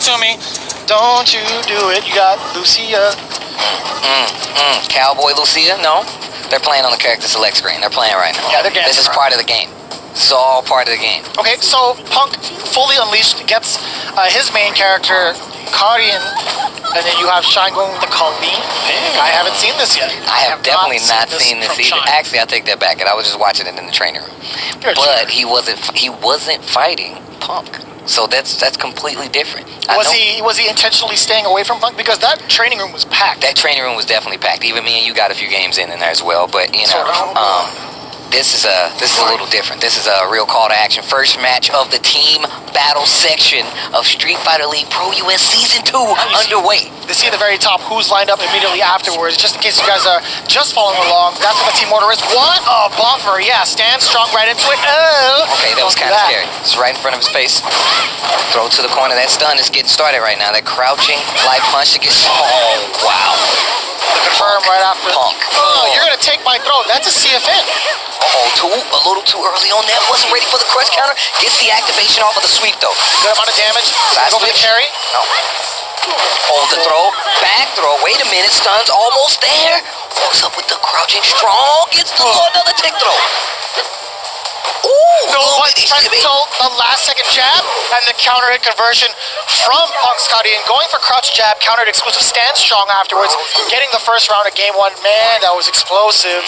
to me. Don't you do it. You got Lucia. Cowboy Lucia? No. They're playing on the character select screen. They're playing right now. Yeah, they're dancing. This is part of the game. This is all part of the game. Okay, so Punk fully unleashed gets his main character, Karien, and then you have Shine going with the Colleen. I haven't seen this yet. I have definitely not seen this either. Shine. Actually, I take that back. I was just watching it in the training room. But he wasn't fighting Punk. So that's completely different. Was he intentionally staying away from Punk? Because that training room was packed. That training room was definitely packed. Even me and you got a few games in there as well. But you know, this is a little different. This is a real call to action. First match of the team battle section of Street Fighter League Pro US Season 2 underway. You see at the very top who's lined up immediately afterwards. Just in case you guys are just following along, that's what the team order is. What a buffer! Yeah, stand strong right into it. Oh, okay, that was kind of scary. It's right in front of his face. Throw to the corner. That stun is getting started right now. That crouching light punch to get. Oh wow! The confirm right after. Punk. Oh, you're gonna take my throat. That's a CFN. A little too early on that. Wasn't ready for the crush counter. Gets the activation off of the sweep though. Good amount of damage. Side Go for the carry. No. Hold the throw. Back throw. Wait a minute. Stun's almost there. Walks up with the crouching strong. Gets the another tick throw. Ooh, no one until the last second jab and the counter hit conversion from Punk Scotty and going for crouch jab, countered exclusive, stand strong afterwards, getting the first round of game one. Man, that was explosive.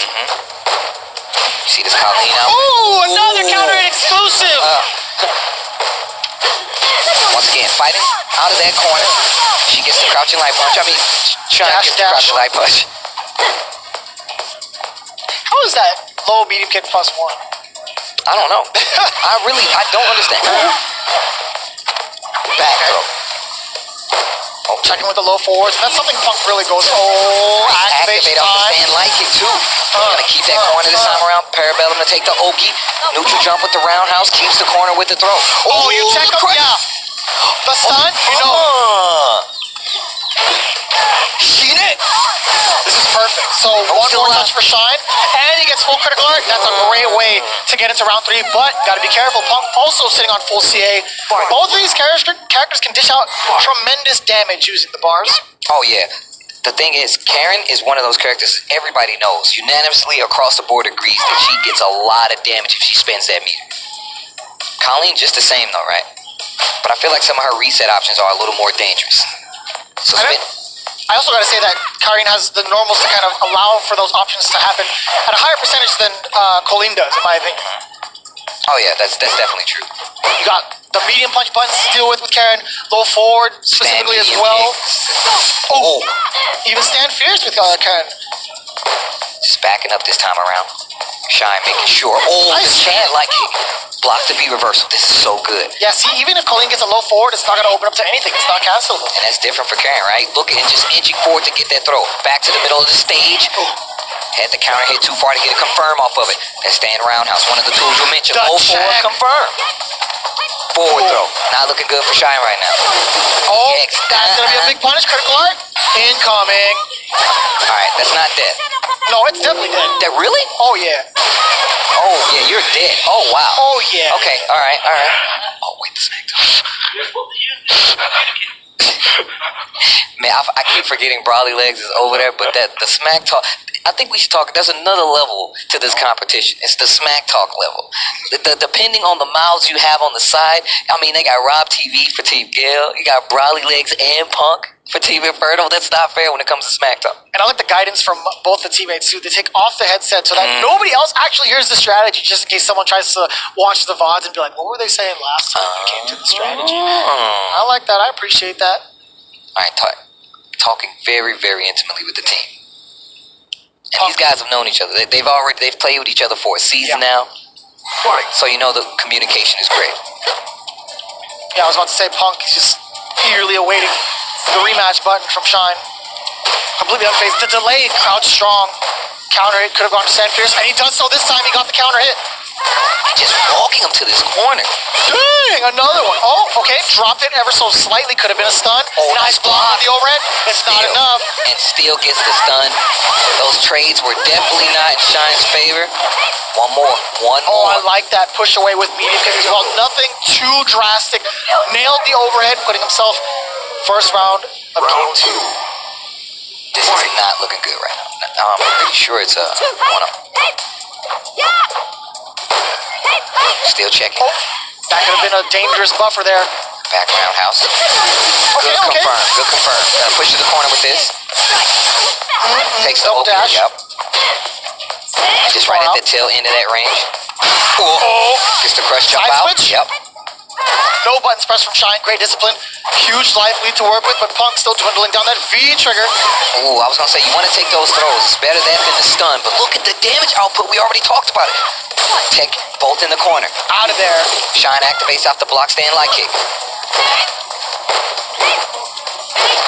See this Colleen out? Ooh, another counter hit exclusive. Once again, fighting out of that corner. She gets the crouching light punch. I mean, trying to get the crouching light punch. How is that low medium kick +1? I don't know. I don't understand. Back throw. Oh, checking with the low forwards. That's something Punk really goes. Activate off the stand like it too. Gonna keep that corner this time around. Parabellum to take the Oki. Neutral jump with the roundhouse. Keeps the corner with the throw. Oh, you check him? Yeah. The stun? You know. Seen it? This is perfect. So one more touch for Shine, and he gets full critical alert. That's a great way to get into round 3, but gotta be careful. Punk also sitting on full CA. Both of these characters can dish out tremendous damage using the bars. Oh yeah. The thing is, Karen is one of those characters everybody knows, unanimously across the board agrees that she gets a lot of damage if she spins that meter. Colleen just the same though, right? But I feel like some of her reset options are a little more dangerous. So I also got to say that Karien has the normals to kind of allow for those options to happen at a higher percentage than Colleen does, in my opinion. Oh yeah, that's definitely true. You got the medium punch buttons to deal with Karen, low forward specifically as well. Oh, even stand fierce with Karen. Just backing up this time around. Shine making sure. Oh, the stand like block the B reversal. This is so good. Yeah, see, even if Colleen gets a low forward, it's not going to open up to anything. It's not cancelable. And that's different for Karen, right? Look at it, just inching forward to get that throw. Back to the middle of the stage. Had the counter hit too far to get a confirm off of it. That stand roundhouse, one of the tools you mentioned. Low forward confirm. Forward throw. Not looking good for Shine right now. Oh, that's going to be a big punish. Critical art. Incoming. All right, that's not dead. No, it's definitely dead. That really? Oh, yeah. Oh, yeah, you're dead. Oh, wow. Oh, yeah. Okay, all right. Oh, wait, the smackdown. Man, I keep forgetting Brawly Legs is over there, but the smack talk, I think we should talk, there's another level to this competition. It's the smack talk level. Depending on the mouths you have on the side, I mean, they got Rob TV for Team Gale, you got Brawly Legs and Punk for Team Inferno. That's not fair when it comes to smack talk. And I like the guidance from both the teammates too. They take off the headset so that nobody else actually hears the strategy, just in case someone tries to watch the VODs and be like, what were they saying last time when it came to the strategy? I like that. I appreciate that. All right, talking very, very intimately with the team. And these guys have known each other. They've played with each other for a season now. So you know the communication is great. Yeah, I was about to say Punk is just eagerly awaiting the rematch button from Shine. Completely unfazed. The delay, crouch strong. Counter hit could have gone to Sand Fierce, and he does so this time. He got the counter hit. Just walking him to this corner. Dang, another one. Oh, okay, dropped it ever so slightly. Could have been a stun. Oh, nice block on the overhead. It's not enough. And still gets the stun. Those trades were definitely not in Shine's favor. One more. Oh, I like that push away with medium kick as well. Nothing too drastic. Nailed the overhead, putting himself first round of game 2. This is not looking good right now. I'm pretty sure it's a 1-up. Still checking. Oh, that could have been a dangerous buffer there. Back roundhouse. Okay, Good okay. confirm. Good confirm. Push to the corner with this. Takes the double opener. dash. Yep. Just right at the tail end of that range. Oh. Just a crush jump Side out. switch. Yep. No buttons pressed from Shine. Great discipline. Huge life lead to work with, but Punk still dwindling down that V trigger. Ooh, I was going to say, you want to take those throws. It's better that than the stun, but look at the damage output. We already talked about it. Tech both in the corner. Out of there. Shine activates off the block stand light kick.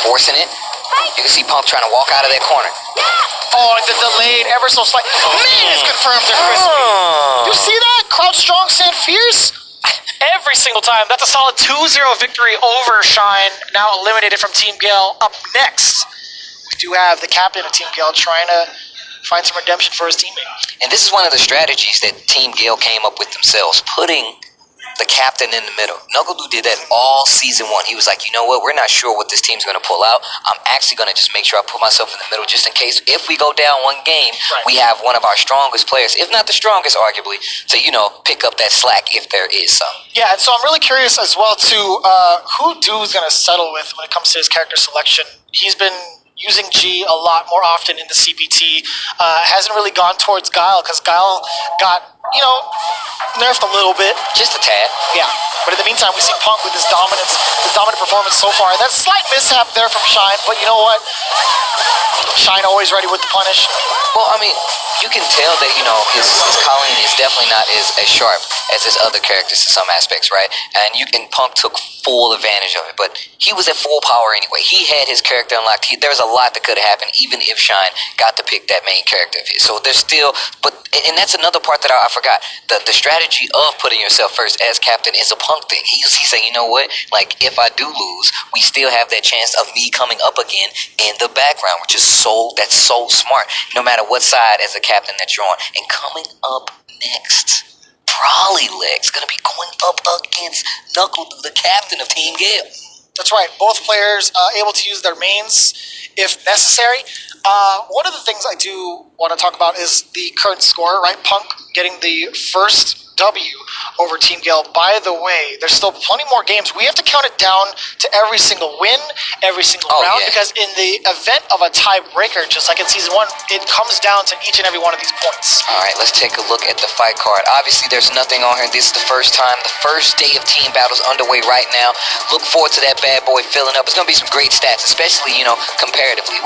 Forcing it. You can see Punk trying to walk out of that corner. Oh, and the delayed ever so slight. Man, it's confirmed they're crispy. You see that? Crouch strong, stand fierce. Every single time. That's a solid 2-0 victory over Shine. Now eliminated from Team Gale. Up next, we do have the captain of Team Gale trying to find some redemption for his teammate. And this is one of the strategies that Team Gale came up with themselves, putting the captain in the middle. nuckledu did that all season 1. He was like, you know what, we're not sure what this team's going to pull out. I'm actually going to just make sure I put myself in the middle just in case if we go down one game, we have one of our strongest players, if not the strongest arguably, to, pick up that slack if there is some. Yeah, and so I'm really curious as well too, who Du's going to settle with when it comes to his character selection. He's been using G a lot more often in the CPT. Hasn't really gone towards Guile because Guile got, nerfed a little bit. Just a tad. Yeah, but in the meantime, we see Punk with his dominant performance so far. That slight mishap there from Shine, but you know what? Shine always ready with the punish. Well, I mean, you can tell that, his calling is definitely not as sharp as his other characters in some aspects, right? And Punk took full advantage of it, but he was at full power anyway. He had his character unlocked. There was a lot that could have happened, even if Shine got to pick that main character of his. So there's still, and that's another part that I forgot. The strategy of putting yourself first as captain is a Punk thing. He's saying, you know what? Like, if I do lose, we still have that chance of me coming up again in the background, which is that's so smart, no matter what side as a captain that you're on. And coming up next, Brawly Legs gonna be going up against nuckledu, the captain of Team Gale. That's right. Both players able to use their mains if necessary. One of the things I do want to talk about is the current score, right? Punk getting the first W over Team Gale. By the way, there's still plenty more games. We have to count it down to every single win, every single round, because in the event of a tiebreaker, just like in Season 1, it comes down to each and every one of these points. All right, let's take a look at the fight card. Obviously, there's nothing on here. This is the first time. The first day of team battles underway right now. Look forward to that bad boy filling up. It's going to be some great stats, especially, comparatively.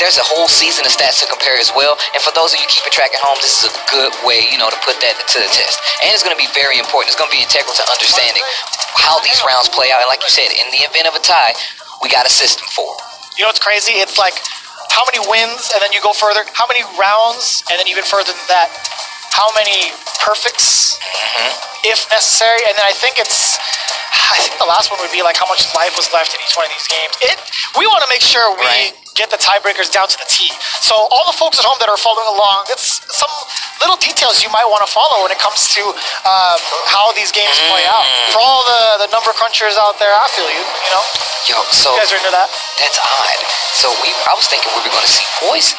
There's a whole season of stats to compare as well. And for those of you keeping track at home, this is a good way, to put that to the test. And it's going to be very important. It's going to be integral to understanding how these rounds play out. And like you said, in the event of a tie, we got a system for it. You know what's crazy? It's like how many wins, and then you go further. How many rounds, and then even further than that. How many perfects, if necessary. And then I think the last one would be like how much life was left in each one of these games. We want to make sure we get the tiebreakers down to the T. So all the folks at home that are following along, it's some little details you might want to follow when it comes to how these games play out. For all the number crunchers out there, I feel you, Yo, so you guys are into that? That's odd. So I was thinking we were going to see Poison,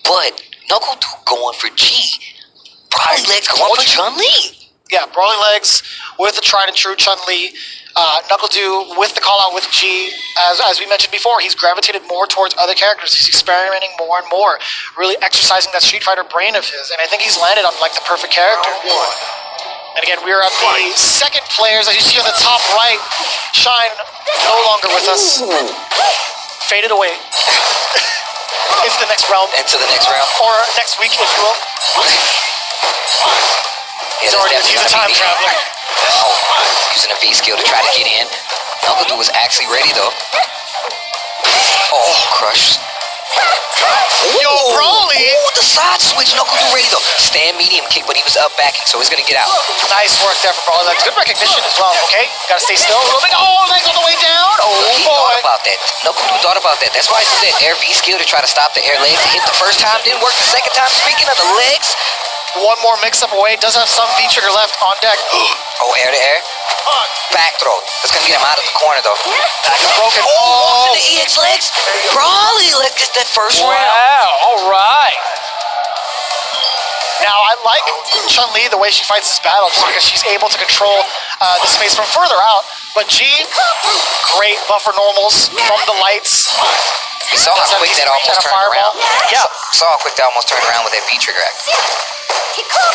but nuckledu going for G. Brawly Legs going for Chun-Li. Yeah, Brawly Legs with the tried and true Chun-Li. nuckledu with the call out with G. As we mentioned before, he's gravitated more towards other characters. He's experimenting more and more, really exercising that Street Fighter brain of his. And I think he's landed on like the perfect character. And again, we're at the second players. As you see on the top right, Shine no longer with us. Faded away. Into the next realm. Or next week, if you will. He's a time traveler. Using a V skill to try to get in. nuckledu was actually ready though. Oh, crush. Yo, Broly! Ooh, the side switch. nuckledu ready though. Stand medium kick, but he was up backing, so he's gonna get out. Nice work there for Broly. That's good recognition as well, okay? Gotta stay still a little bit. Oh, legs on the way down. Oh, He boy. thought about that. nuckledu thought about that. That's why I did that air V skill to try to stop the air legs. It hit the first time, didn't work the second time. Speaking of the legs, One more mix-up away. Does have some V trigger left on deck. oh, air to air. Back throw. That's gonna get him out of the corner though. Back is broken. Oh, the EX legs. Brawly legs gets that first round. All right. Now, I like Chun-Li, the way she fights this battle, just because she's able to control the space from further out. But G, great buffer normals from the lights. You saw how quick that almost turned around. Yeah. Saw how quick that almost turned around with that V trigger act.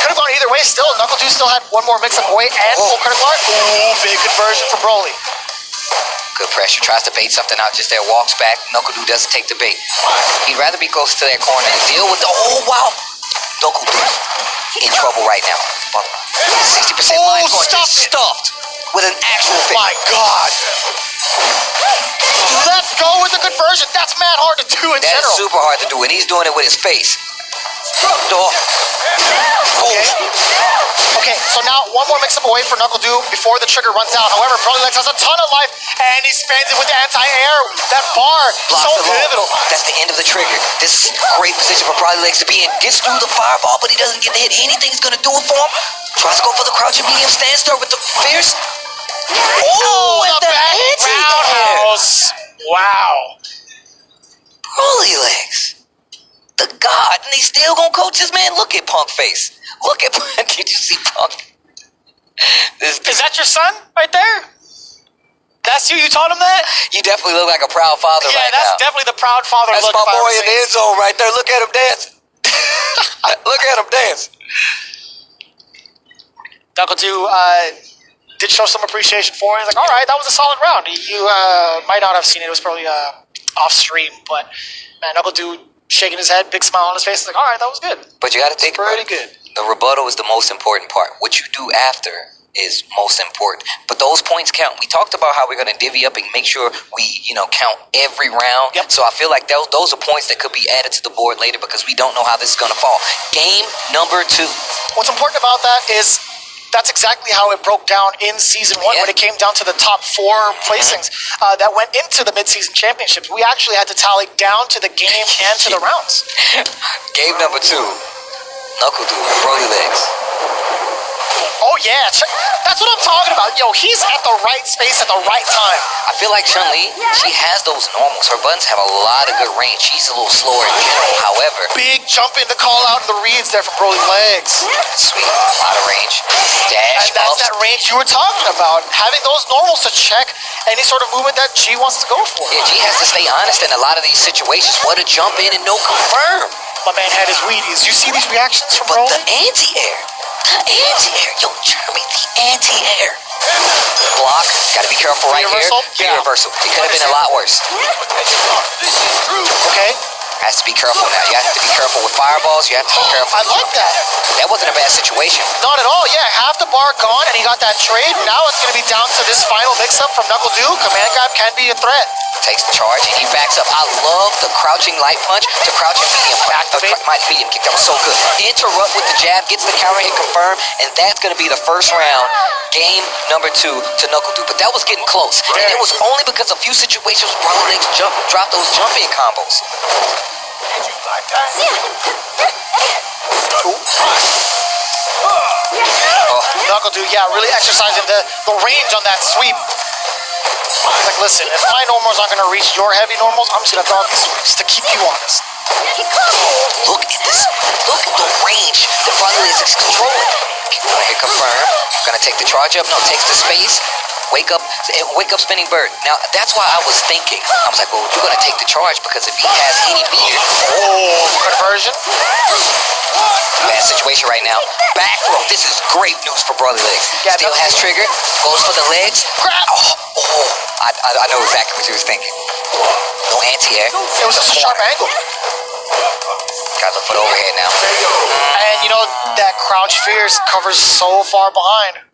Could have gone either way still. nuckledu still had one more mix-up away and full critical art. Ooh, big conversion for Broly. Good pressure. Tries to bait something out just there. Walks back. nuckledu doesn't take the bait. He'd rather be close to that corner and deal with the... Oh, wow. nuckledu in trouble right now. 60% line going just stuffed with an actual bait. My God. Let's go with the conversion. That's mad hard to do in That general. is super hard to do, and he's doing it with his face. Oh. Okay, so now one more mix-up away for nuckledu before the trigger runs out. However, Broly Legs has a ton of life, and he spans it with the anti-air. That bar, Blocks so the low. pivotal. That's the end of the trigger. This is a great position for Brawly Legs to be in. Gets through the fireball, but he doesn't get to hit anything. He's going to do it for him. Tries to go for the crouching medium stand start with the fierce. Oh, the at the back anti-air. roundhouse. Wow. Brawly Legs. The god, and he's still gonna coach his man. Look at Punk face. Look at Punk. Did you see Punk? Is that your son right there? That's you? You taught him that? You definitely look like a proud father Yeah, right that's now. definitely the proud father That's look. my if I boy ever in the seen. end zone right there. Look at him dance. Look at him dance. nuckledu did show some appreciation for it. He's like, all right, that was a solid round. You might not have seen it. It was probably off stream, but man, nuckledu shaking his head, big smile on his face. He's like, all right, that was good. But you got to think Pretty about it. good. The rebuttal is the most important part. What you do after is most important. But those points count. We talked about how we're going to divvy up and make sure we, count every round. Yep. So I feel like those are points that could be added to the board later because we don't know how this is going to fall. Game number 2. What's important about that is that's exactly how it broke down in Season 1 when it came down to the top 4 placings that went into the mid-season championships. We actually had to tally down to the game and to the rounds. Game number 2. nuckledu, Brawly Legs. Oh, yeah. That's what I'm talking about. Yo, he's at the right space at the right time. I feel like Chun-Li, she has those normals. Her buttons have a lot of good range. She's a little slower in general. However, Big jump in the call out in the reads there from Broly Legs. sweet, a lot of range. Dash And that's up. that range you were talking about. Having those normals to check any sort of movement that G wants to go for. Yeah, G has to stay honest in a lot of these situations. What a jump in and no confirm. My man had his Wheaties. You see these reactions from But Broly? the anti-air. Yo, Jeremy, the anti-air. Block, gotta be careful right Reversal? here. Yeah. Reversal. It could have been a lot worse. Okay. Has to be careful now. You have to be careful with fireballs. You have to be careful. I like that. That wasn't a bad situation. Not at all, yeah. Half the bar gone, and he got that trade. Now it's going to be down to this final mix-up from nuckledu. Command grab can be a threat. Takes the charge and he backs up. I love the crouching light punch to crouching medium punch. Activate. Mighty medium kick. That was so good. Interrupt with the jab, gets the counter hit confirmed, and that's going to be the first round. Game number 2 to nuckledu. But that was getting close. And it was only because a few situations where Brawly Legs dropped those jump-in combos. nuckledu, yeah, really exercising the range on that sweep. He's like, listen, if my normals aren't going to reach your heavy normals, I'm just going to dog these sweeps to keep you honest. Look at this. Look at the range that Brawly Legs is controlling. Gonna hit confirm. Gonna take the charge up. No, takes the space. Wake up, spinning bird. Now, that's why I was thinking. I was like, well, you're gonna take the charge because if he has any beard. Oh, conversion. Bad situation right now. Back throw. This is great news for Brawly Legs. Yeah, Still has trigger. Goes for the legs. Grab. I know exactly what you was thinking. No anti-air. It was just a sharp angle. Gotta look for the overhead now. And you know, that crouch fierce covers so far behind.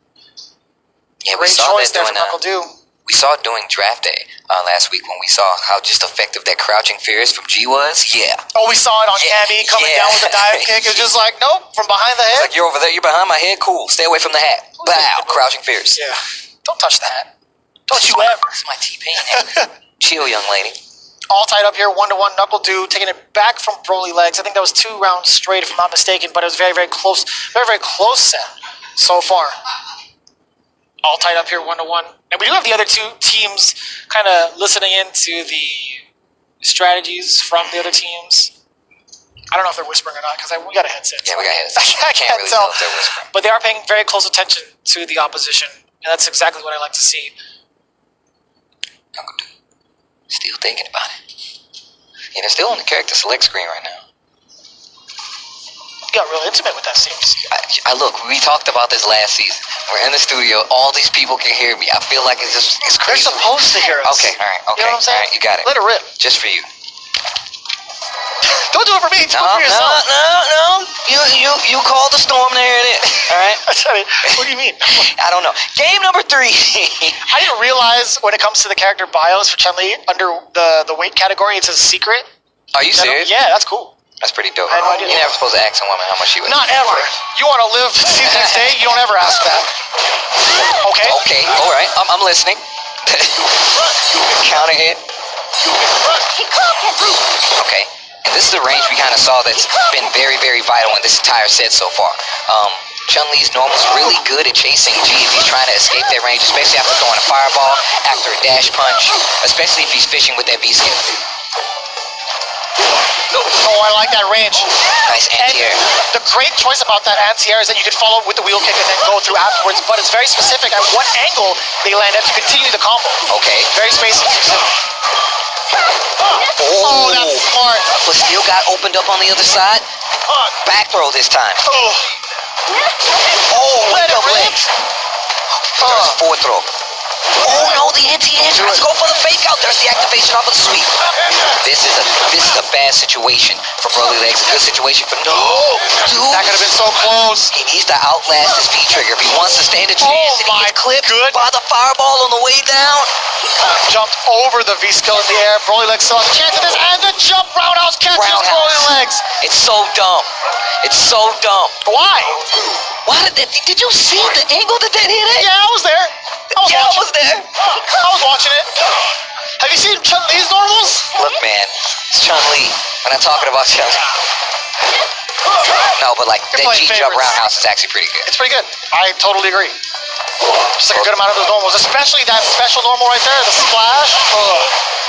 Yeah, we Great saw choice that there from doing nuckledu. We saw it during draft day last week when we saw how just effective that crouching fierce from G was. Yeah. Oh, we saw it on Cammy coming down with the dive kick. It was just like, nope, from behind the head. Like, you're over there, you're behind my head, cool. Stay away from the hat. Bow, crouching fierce. Yeah. Don't touch the hat. Don't you ever. It's my T-Pain hat. Chill, young lady. All tied up here, 1-1. nuckledu taking it back from Broly Legs. I think that was 2 rounds straight, if I'm not mistaken, but it was very, very close. Very, very close set so far. All tied up here, 1-1. And we do have the other 2 teams kind of listening into the strategies from the other teams. I don't know if they're whispering or not, because we got a headset. Yeah, we got headsets. I can't really tell. tell if they're whispering. But they are paying very close attention to the opposition, and that's exactly what I like to see. nuckledu. Still thinking about it. Yeah, they're still on the character select screen right now. You got real intimate with that scene. I look, we talked about this last season. We're in the studio. All these people can hear me. I feel like it's crazy. They're supposed to hear us. Okay, all right. Okay, You know what I'm saying? all right, you got it. Let it rip. Just for you. Don't do it for me. Do it for yourself. No. You call the storm. There it is. All right. What do you mean? I don't know. Game number 3. I didn't realize when it comes to the character bios for Chun-Li, under the weight category, it says secret. Are you serious? Yeah, that's cool. That's pretty dope. I had no idea. You're never supposed to ask a woman how much she weighs. Not ever. You want to live to see the next day? You don't ever ask that. Okay. Okay. All right. I'm listening. Counter hit. Okay. And this is the range we kind of saw that's been very, very vital in this entire set so far. Chun-Li's normal's really good at chasing G if he's trying to escape that range, especially after throwing a fireball, after a dash punch, especially if he's fishing with that V-skill. Oh, I like that range. Nice anti-air. The great choice about that anti-air is that you can follow with the wheel kick and then go through afterwards, but it's very specific at what angle they land at to continue the combo. Okay. Very spacing specific. Oh, that's smart. But still got opened up on the other side. Back throw this time. Oh, Let it rip. Forward throw. Oh no, the anti-air. Let's go for the fake out. There's the activation off of the sweep. This is a bad situation for Broly Legs. A good situation for dude. that could have been so close. He needs to outlast his V-trigger if he wants to stand a chance. Oh and he my gets clipped good. by the fireball on the way down. Jumped over the V-skill in the air. Broly Legs still has a chance at this, and the jump roundhouse catches Broly Legs. It's so dumb. It's so dumb. Why? Why did you see the angle that hit it? Yeah, I was there. I was there. I was watching it. Have you seen Chun-Li's normals? Look, man, it's Chun-Li. We're not talking about Chun-Li. No, but like You're that playing G-jump favorites. roundhouse is actually pretty good. It's pretty good. I totally agree. Just like a good amount of those normals, especially that special normal right there, the splash.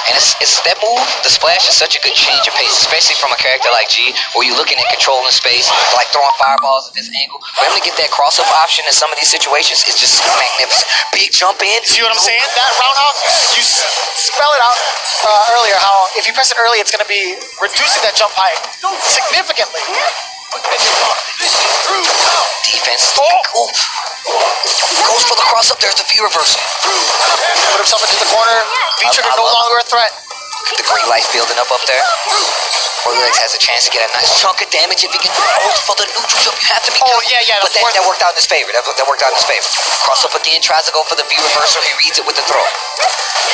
And it's that move, the splash is such a good change of pace, especially from a character like G, where you're looking at controlling space, like throwing fireballs at this angle. For him to get that cross-up option in some of these situations is just magnificent. Big jump in. See what I'm saying? That roundhouse, you spell it out earlier, how if you press it early, it's going to be reducing that jump height significantly. Defense. Ooh. Goes for the cross-up. There's the V reversal. Put himself into the corner. V-trigger no longer a threat. The green light building up there. Broly Legs has a chance to get a nice chunk of damage if he can hold for the neutral jump. You have to be yeah. But that worked out in his favor. That worked out in his favor. Cross up again, tries to go for the V reversal. He reads it with the throw.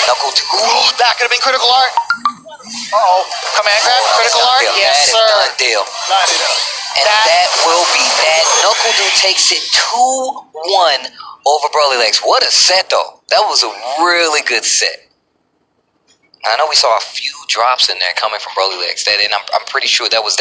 nuckledu. Ooh, that could have been critical art. Uh-oh. Command grab, critical art. Yes, sir. Done deal. And that will be that. nuckledu takes it 2-1 over Broly Legs. What a set, though. That was a really good set. I know we saw a few drops in there coming from Broly Legs, and I'm pretty sure that was